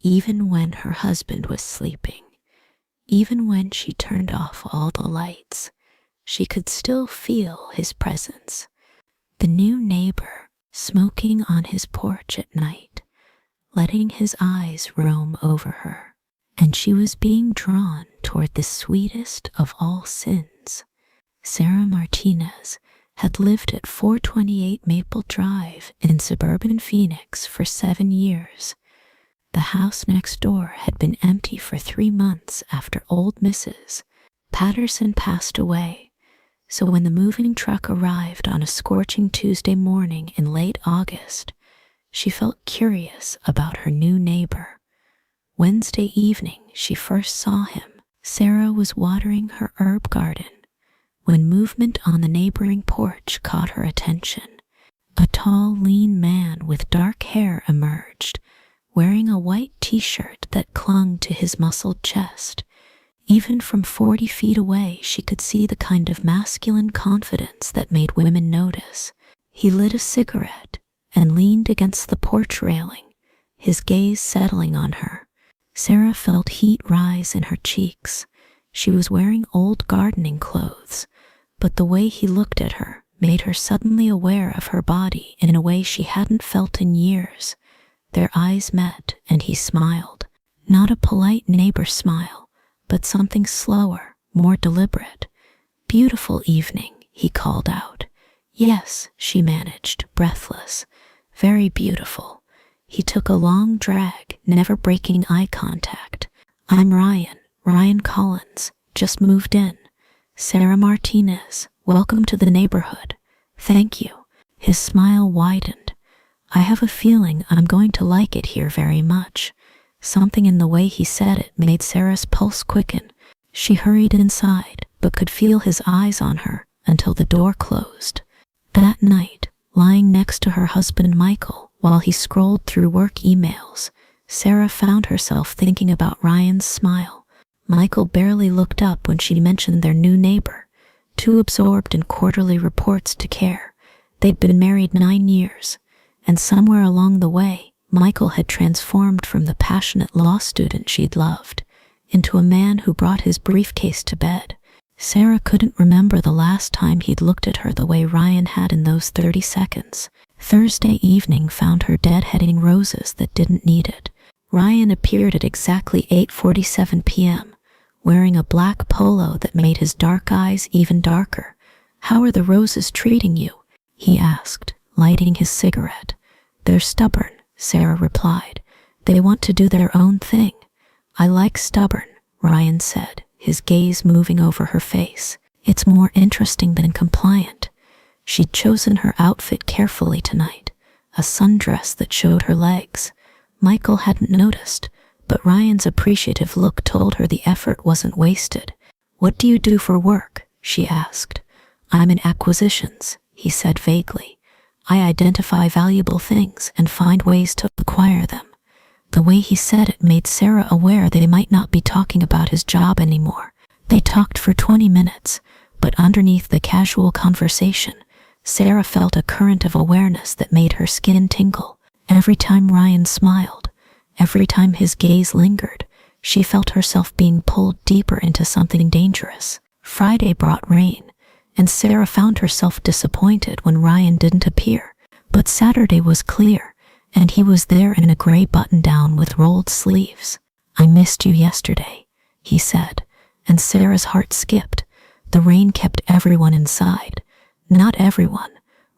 even when her husband was sleeping. Even when she turned off all the lights, she could still feel his presence. The new neighbor, smoking on his porch at night, letting his eyes roam over her, and she was being drawn toward the sweetest of all sins. Sarah Martinez had lived at 428 Maple Drive in suburban Phoenix for 7 years. The house next door had been empty for 3 months after old Mrs. Patterson passed away, so when the moving truck arrived on a scorching Tuesday morning in late August, she felt curious about her new neighbor. Wednesday evening, she first saw him. Sarah was watering her herb garden when movement on the neighboring porch caught her attention. A tall, lean man with dark hair emerged, wearing a white t-shirt that clung to his muscled chest. Even from 40 feet away, she could see the kind of masculine confidence that made women notice. He lit a cigarette and leaned against the porch railing, his gaze settling on her. Sarah felt heat rise in her cheeks. She was wearing old gardening clothes, but the way he looked at her made her suddenly aware of her body in a way she hadn't felt in years. Their eyes met, and he smiled. Not a polite neighbor smile, but something slower, more deliberate. "Beautiful evening," he called out. "Yes," she managed, breathless. "Very beautiful." He took a long drag, never breaking eye contact. "I'm Ryan Collins, just moved in." "Sarah Martinez, welcome to the neighborhood." "Thank you." His smile widened. "I have a feeling I'm going to like it here very much." Something in the way he said it made Sarah's pulse quicken. She hurried inside, but could feel his eyes on her until the door closed. That night, lying next to her husband Michael while he scrolled through work emails, Sarah found herself thinking about Ryan's smile. Michael barely looked up when she mentioned their new neighbor, too absorbed in quarterly reports to care. They'd been married 9 years, and somewhere along the way, Michael had transformed from the passionate law student she'd loved into a man who brought his briefcase to bed. Sarah couldn't remember the last time he'd looked at her the way Ryan had in those 30 seconds. Thursday evening found her deadheading roses that didn't need it. Ryan appeared at exactly 8:47 p.m., wearing a black polo that made his dark eyes even darker. "How are the roses treating you?" he asked, lighting his cigarette. "They're stubborn," Sarah replied. "They want to do their own thing." "I like stubborn," Ryan said, his gaze moving over her face. "It's more interesting than compliant." She'd chosen her outfit carefully tonight, a sundress that showed her legs. Michael hadn't noticed, but Ryan's appreciative look told her the effort wasn't wasted. "What do you do for work?" she asked. "I'm in acquisitions," he said vaguely. "I identify valuable things and find ways to acquire them." The way he said it made Sarah aware they might not be talking about his job anymore. They talked for 20 minutes, but underneath the casual conversation, Sarah felt a current of awareness that made her skin tingle. Every time Ryan smiled, every time his gaze lingered, she felt herself being pulled deeper into something dangerous. Friday brought rain, and Sarah found herself disappointed when Ryan didn't appear. But Saturday was clear, and he was there in a gray button-down with rolled sleeves. "I missed you yesterday," he said, and Sarah's heart skipped. The rain kept everyone inside. "Not everyone,"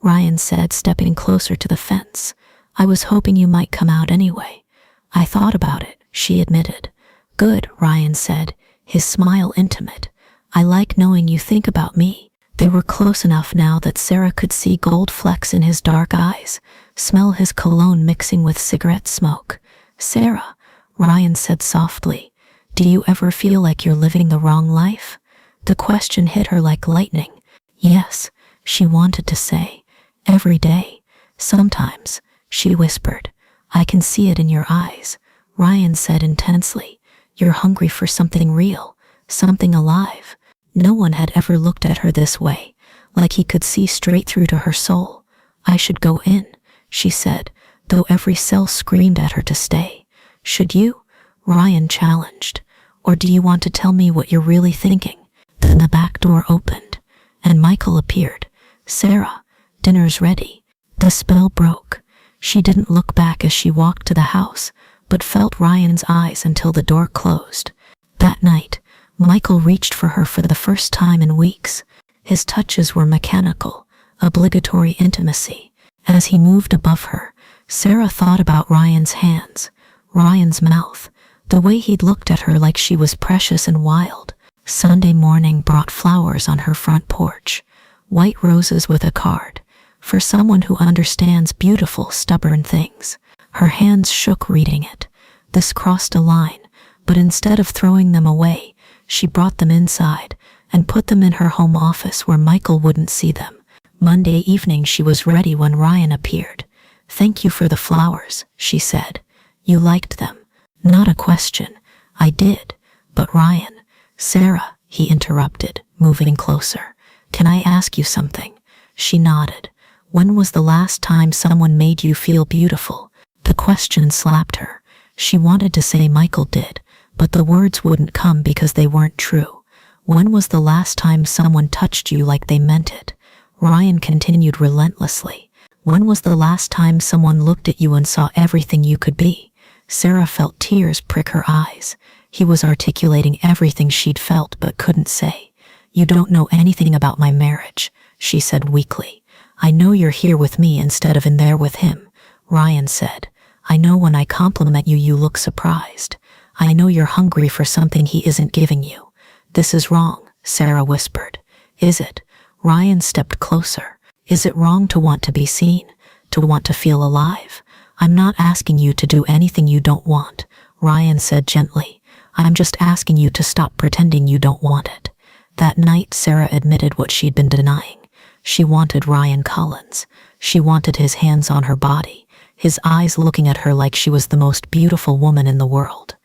Ryan said, stepping closer to the fence. "I was hoping you might come out anyway." "I thought about it," she admitted. "Good," Ryan said, his smile intimate. "I like knowing you think about me." They were close enough now that Sarah could see gold flecks in his dark eyes, smell his cologne mixing with cigarette smoke. "Sarah," Ryan said softly, "do you ever feel like you're living the wrong life?" The question hit her like lightning. "Yes," she wanted to say. "Every day. Sometimes," she whispered. "I can see it in your eyes," Ryan said intensely. "You're hungry for something real, something alive." No one had ever looked at her this way, like he could see straight through to her soul. "I should go in," she said, though every cell screamed at her to stay. Should you? Ryan challenged. Or do you want to tell me what you're really thinking? Then the back door opened, and Michael appeared. Sarah, dinner's ready. The spell broke. She didn't look back as she walked to the house, but felt Ryan's eyes until the door closed. That night, Michael reached for her for the first time in weeks. His touches were mechanical, obligatory intimacy. As he moved above her, Sarah thought about Ryan's hands, Ryan's mouth, the way he'd looked at her like she was precious and wild. Sunday morning brought flowers on her front porch, white roses with a card, for someone who understands beautiful, stubborn things. Her hands shook reading it. This crossed a line, but instead of throwing them away, she brought them inside and put them in her home office where Michael wouldn't see them. Monday evening she was ready when Ryan appeared. "Thank you for the flowers," she said. "You liked them." "Not a question. I did. But Ryan..." "Sarah," he interrupted, moving closer. "Can I ask you something?" She nodded. "When was the last time someone made you feel beautiful?" The question slapped her. She wanted to say Michael did, but the words wouldn't come because they weren't true. "When was the last time someone touched you like they meant it?" Ryan continued relentlessly. "When was the last time someone looked at you and saw everything you could be?" Sarah felt tears prick her eyes. He was articulating everything she'd felt but couldn't say. "You don't know anything about my marriage," she said weakly. "I know you're here with me instead of in there with him," Ryan said. "I know when I compliment you, you look surprised. I know you're hungry for something he isn't giving you." "This is wrong," Sarah whispered. "Is it?" Ryan stepped closer. "Is it wrong to want to be seen? To want to feel alive?" "I'm not asking you to do anything you don't want," Ryan said gently. "I'm just asking you to stop pretending you don't want it." That night, Sarah admitted what she'd been denying. She wanted Ryan Collins. She wanted his hands on her body, his eyes looking at her like she was the most beautiful woman in the world.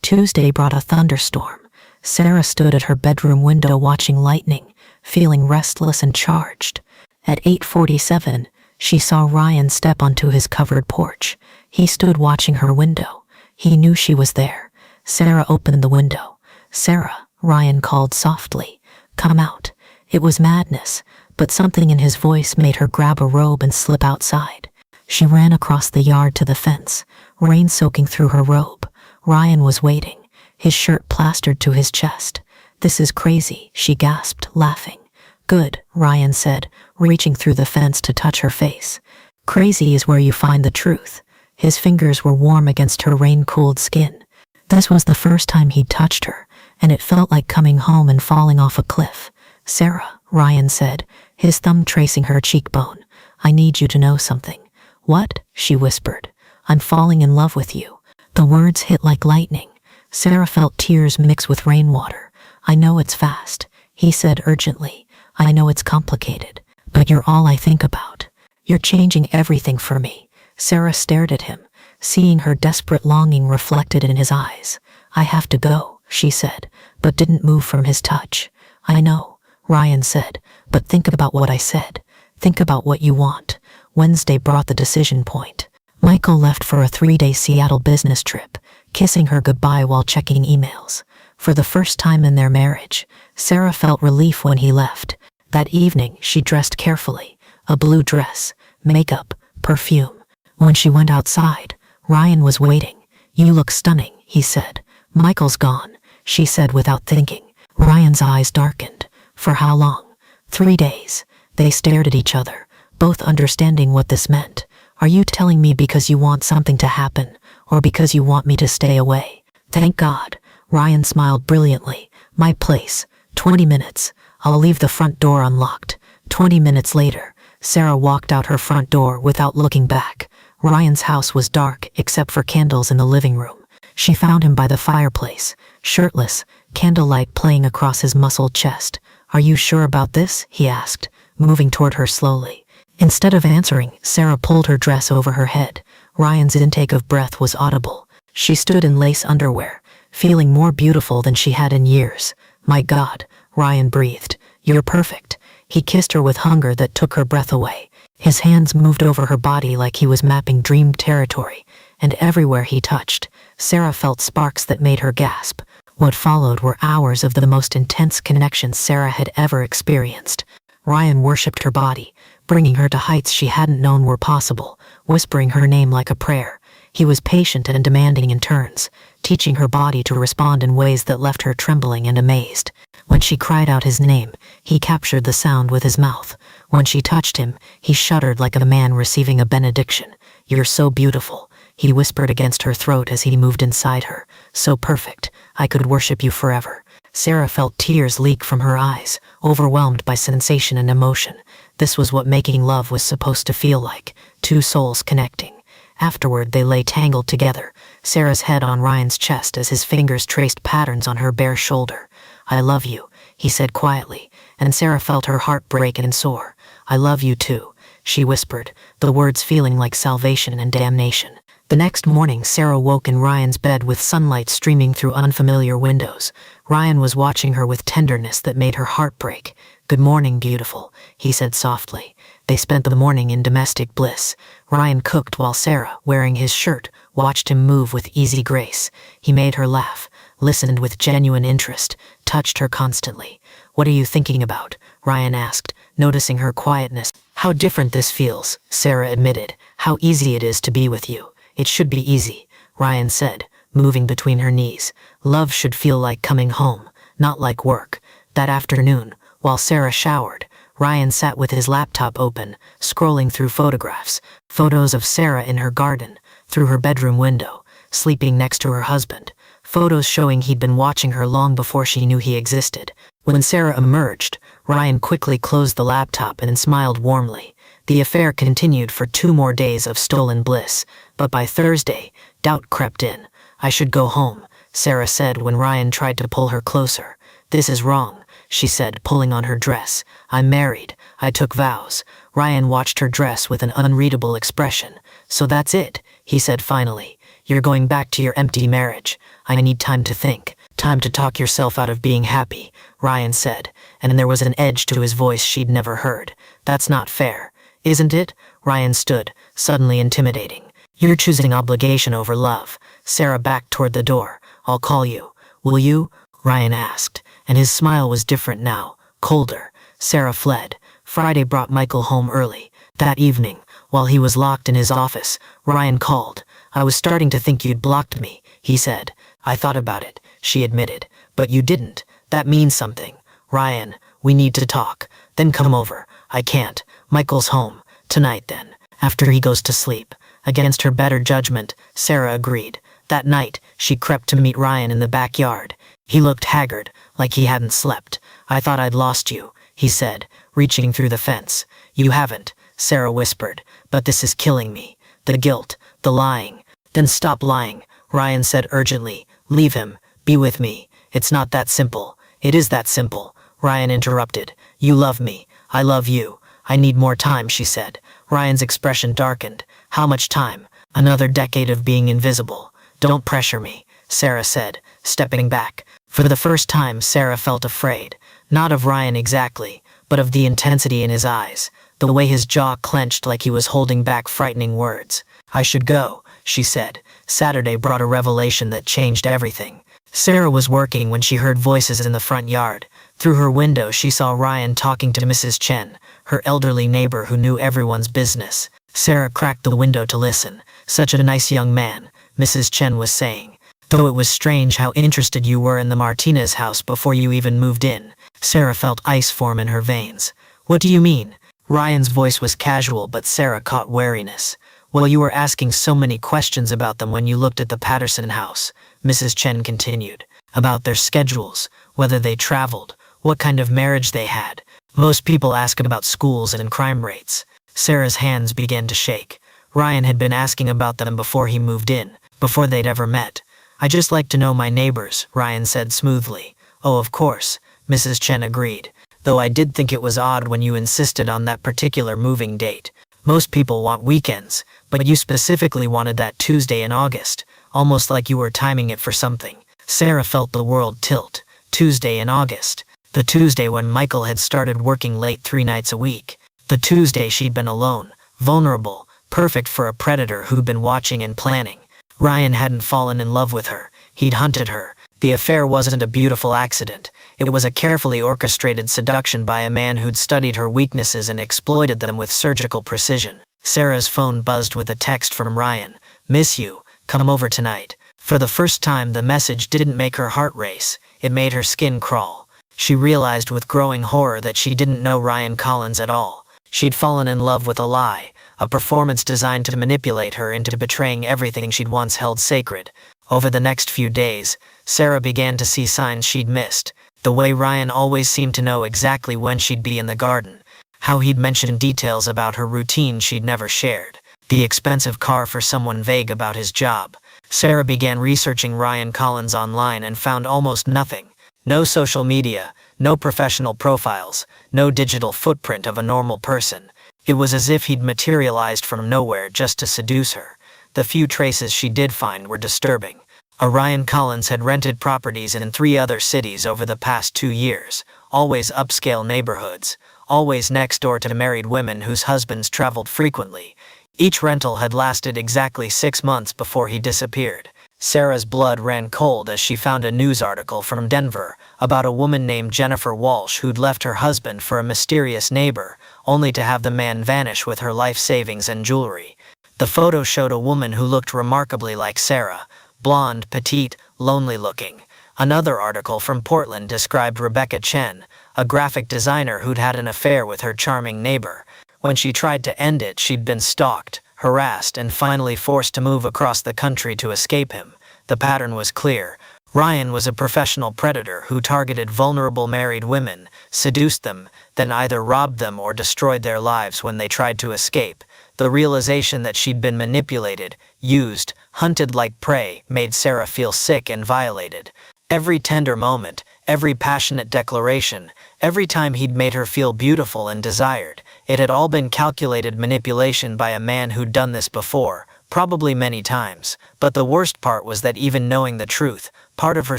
Tuesday brought a thunderstorm. Sarah stood at her bedroom window watching lightning, feeling restless and charged. At 8:47, she saw Ryan step onto his covered porch. He stood watching her window. He knew she was there. Sarah opened the window. "Sarah," Ryan called softly. "Come out." It was madness, but something in his voice made her grab a robe and slip outside. She ran across the yard to the fence, rain soaking through her robe. Ryan was waiting, his shirt plastered to his chest. "This is crazy," she gasped, laughing. "Good," Ryan said, reaching through the fence to touch her face. "Crazy is where you find the truth." His fingers were warm against her rain-cooled skin. This was the first time he'd touched her, and it felt like coming home and falling off a cliff. "Sarah," Ryan said, his thumb tracing her cheekbone, "I need you to know something." "What?" she whispered. "I'm falling in love with you." The words hit like lightning. Sarah felt tears mix with rainwater. "I know it's fast," he said urgently. "I know it's complicated, but you're all I think about. You're changing everything for me." Sarah stared at him, seeing her desperate longing reflected in his eyes. "I have to go," she said, but didn't move from his touch. "I know," Ryan said, "but think about what I said. Think about what you want." Wednesday brought the decision point. Michael left for a 3-day Seattle business trip, kissing her goodbye while checking emails. For the first time in their marriage, Sarah felt relief when he left. That evening, she dressed carefully, a blue dress, makeup, perfume. When she went outside, Ryan was waiting. "You look stunning," he said. "Michael's gone," she said without thinking. Ryan's eyes darkened. "For how long?" 3 days. They stared at each other, both understanding what this meant. "Are you telling me because you want something to happen, or because you want me to stay away?" "Thank God." Ryan smiled brilliantly. "My place. 20 minutes. I'll leave the front door unlocked." 20 minutes later, Sarah walked out her front door without looking back. Ryan's house was dark except for candles in the living room. She found him by the fireplace, shirtless, candlelight playing across his muscled chest. "Are you sure about this?" he asked, moving toward her slowly. Instead of answering, Sarah pulled her dress over her head. Ryan's intake of breath was audible. She stood in lace underwear, feeling more beautiful than she had in years. "My God," Ryan breathed. "You're perfect." He kissed her with hunger that took her breath away. His hands moved over her body like he was mapping dream territory, and everywhere he touched, Sarah felt sparks that made her gasp. What followed were hours of the most intense connection Sarah had ever experienced. Ryan worshipped her body, bringing her to heights she hadn't known were possible, whispering her name like a prayer. He was patient and demanding in turns, teaching her body to respond in ways that left her trembling and amazed. When she cried out his name, he captured the sound with his mouth. When she touched him, he shuddered like a man receiving a benediction. "You're so beautiful," he whispered against her throat as he moved inside her. "So perfect. I could worship you forever." Sarah felt tears leak from her eyes, overwhelmed by sensation and emotion. This was what making love was supposed to feel like, two souls connecting. Afterward, they lay tangled together, Sarah's head on Ryan's chest as his fingers traced patterns on her bare shoulder. "I love you," he said quietly, and Sarah felt her heart break and soar. "I love you too," she whispered, the words feeling like salvation and damnation. The next morning, Sarah woke in Ryan's bed with sunlight streaming through unfamiliar windows. Ryan was watching her with tenderness that made her heart break. "Good morning, beautiful," he said softly. They spent the morning in domestic bliss. Ryan cooked while Sarah, wearing his shirt, watched him move with easy grace. He made her laugh, listened with genuine interest, touched her constantly. "What are you thinking about?" Ryan asked, noticing her quietness. "How different this feels," Sarah admitted. "How easy it is to be with you." "It should be easy," Ryan said, moving between her knees. "Love should feel like coming home, not like work." That afternoon, while Sarah showered, Ryan sat with his laptop open, scrolling through photographs. Photos of Sarah in her garden, through her bedroom window, sleeping next to her husband. Photos showing he'd been watching her long before she knew he existed. When Sarah emerged, Ryan quickly closed the laptop and smiled warmly. The affair continued for 2 more days of stolen bliss, but by Thursday, doubt crept in. "I should go home," Sarah said when Ryan tried to pull her closer. "This is wrong," she said, pulling on her dress. "I'm married. I took vows." Ryan watched her dress with an unreadable expression. "So that's it," he said finally. "You're going back to your empty marriage. I need time to think. Time to talk yourself out of being happy," Ryan said, and there was an edge to his voice she'd never heard. "That's not fair, isn't it?" Ryan stood, suddenly intimidating. "You're choosing obligation over love." Sarah backed toward the door. "I'll call you. Will you?" Ryan asked, and his smile was different now, colder. Sarah fled. Friday brought Michael home early. That evening, while he was locked in his office, Ryan called. "I was starting to think you'd blocked me," he said. "I thought about it," she admitted. "But you didn't. That means something." "Ryan, we need to talk." "Then come over." "I can't. Michael's home. Tonight then. After he goes to sleep." Against her better judgment, Sarah agreed. That night, she crept to meet Ryan in the backyard. He looked haggard, like he hadn't slept. "I thought I'd lost you," he said, reaching through the fence. "You haven't," Sarah whispered, "but this is killing me. The guilt, the lying." "Then stop lying," Ryan said urgently. "Leave him. Be with me. It's not that simple." "It is that simple," Ryan interrupted. "You love me. I love you. I need more time," she said. Ryan's expression darkened. "How much time?" "Another decade of being invisible." "Don't pressure me," Sarah said, stepping back. For the first time, Sarah felt afraid. Not of Ryan exactly, but of the intensity in his eyes, the way his jaw clenched like he was holding back frightening words. "I should go," she said. Saturday brought a revelation that changed everything. Sarah was working when she heard voices in the front yard. Through her window, she saw Ryan talking to Mrs. Chen, her elderly neighbor who knew everyone's business. Sarah cracked the window to listen. "Such a nice young man," Mrs. Chen was saying. "Though it was strange how interested you were in the Martinez house before you even moved in." Sarah felt ice form in her veins. "What do you mean?" Ryan's voice was casual, but Sarah caught wariness. "Well, you were asking so many questions about them when you looked at the Patterson house," Mrs. Chen continued. "About their schedules, whether they traveled, what kind of marriage they had. Most people ask about schools and crime rates." Sarah's hands began to shake. Ryan had been asking about them before he moved in, before they'd ever met. "I just like to know my neighbors," Ryan said smoothly. "Oh, of course," Mrs. Chen agreed. "Though I did think it was odd when you insisted on that particular moving date. Most people want weekends, but you specifically wanted that Tuesday in August, almost like you were timing it for something." Sarah felt the world tilt. Tuesday in August. The Tuesday when Michael had started working late 3 nights a week. The Tuesday she'd been alone, vulnerable, perfect for a predator who'd been watching and planning. Ryan hadn't fallen in love with her, he'd hunted her. The affair wasn't a beautiful accident. It was a carefully orchestrated seduction by a man who'd studied her weaknesses and exploited them with surgical precision. Sarah's phone buzzed with a text from Ryan. "Miss you, come over tonight." For the first time, the message didn't make her heart race, it made her skin crawl. She realized with growing horror that she didn't know Ryan Collins at all. She'd fallen in love with a lie, a performance designed to manipulate her into betraying everything she'd once held sacred. Over the next few days, Sarah began to see signs she'd missed. The way Ryan always seemed to know exactly when she'd be in the garden. How he'd mention details about her routine she'd never shared. The expensive car for someone vague about his job. Sarah began researching Ryan Collins online and found almost nothing. No social media, no professional profiles, no digital footprint of a normal person. It was as if he'd materialized from nowhere just to seduce her. The few traces she did find were disturbing. Ryan Collins had rented properties in 3 other cities over the past 2 years, always upscale neighborhoods, always next door to married women whose husbands traveled frequently. Each rental had lasted exactly 6 months before he disappeared. Sarah's blood ran cold as she found a news article from Denver about a woman named Jennifer Walsh who'd left her husband for a mysterious neighbor, only to have the man vanish with her life savings and jewelry. The photo showed a woman who looked remarkably like Sarah, blonde, petite, lonely-looking. Another article from Portland described Rebecca Chen, a graphic designer who'd had an affair with her charming neighbor. When she tried to end it, she'd been stalked, harassed, and finally forced to move across the country to escape him. The pattern was clear. Ryan was a professional predator who targeted vulnerable married women, seduced them, then either robbed them or destroyed their lives when they tried to escape. The realization that she'd been manipulated, used, hunted like prey, made Sarah feel sick and violated. Every tender moment, every passionate declaration, every time he'd made her feel beautiful and desired, it had all been calculated manipulation by a man who'd done this before, probably many times. But the worst part was that even knowing the truth, part of her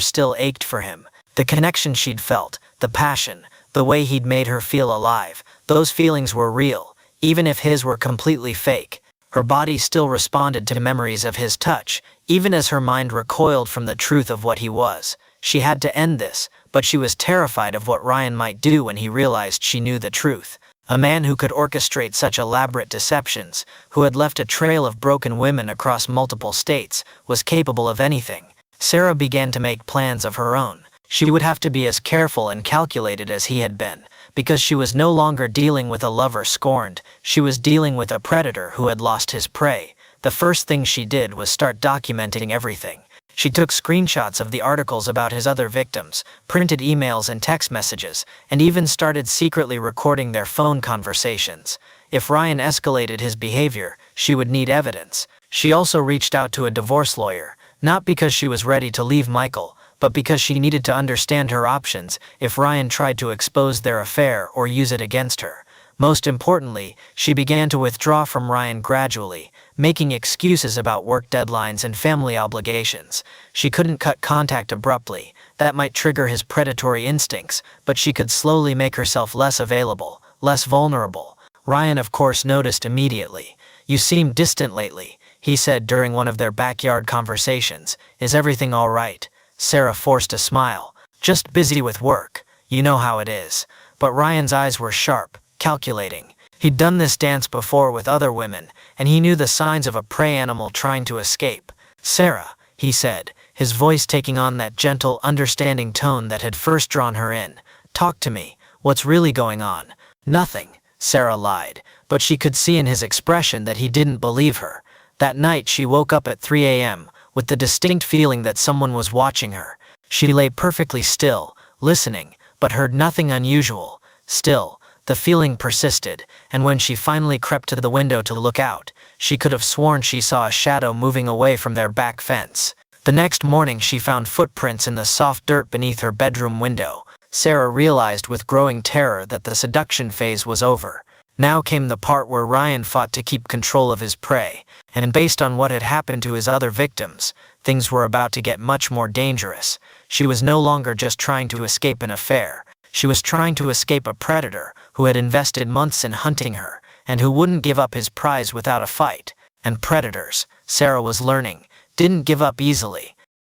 still ached for him. The connection she'd felt, the passion, the way he'd made her feel alive, those feelings were real, even if his were completely fake. Her body still responded to memories of his touch, even as her mind recoiled from the truth of what he was. She had to end this, but she was terrified of what Ryan might do when he realized she knew the truth. A man who could orchestrate such elaborate deceptions, who had left a trail of broken women across multiple states, was capable of anything. Sarah began to make plans of her own. She would have to be as careful and calculated as he had been, because she was no longer dealing with a lover scorned, she was dealing with a predator who had lost his prey. The first thing she did was start documenting everything. She took screenshots of the articles about his other victims, printed emails and text messages, and even started secretly recording their phone conversations. If Ryan escalated his behavior, she would need evidence. She also reached out to a divorce lawyer, not because she was ready to leave Michael, but because she needed to understand her options if Ryan tried to expose their affair or use it against her. Most importantly, she began to withdraw from Ryan gradually, making excuses about work deadlines and family obligations. She couldn't cut contact abruptly, that might trigger his predatory instincts, but she could slowly make herself less available, less vulnerable. Ryan, of course, noticed immediately. "You seem distant lately," he said during one of their backyard conversations. "Is everything all right?" Sarah forced a smile. "Just busy with work. You know how it is." But Ryan's eyes were sharp, calculating. He'd done this dance before with other women, and he knew the signs of a prey animal trying to escape. "Sarah," he said, his voice taking on that gentle, understanding tone that had first drawn her in. "Talk to me. What's really going on?" "Nothing," Sarah lied, but she could see in his expression that he didn't believe her. That night she woke up at 3 a.m., with the distinct feeling that someone was watching her. She lay perfectly still, listening, but heard nothing unusual. Still, the feeling persisted, and when she finally crept to the window to look out, she could have sworn she saw a shadow moving away from their back fence. The next morning she found footprints in the soft dirt beneath her bedroom window. Sarah realized with growing terror that the seduction phase was over. Now came the part where Ryan fought to keep control of his prey, and based on what had happened to his other victims, things were about to get much more dangerous. She was no longer just trying to escape an affair. She was trying to escape a predator who had invested months in hunting her, and who wouldn't give up his prize without a fight. And predators, Sarah was learning, didn't give up easily.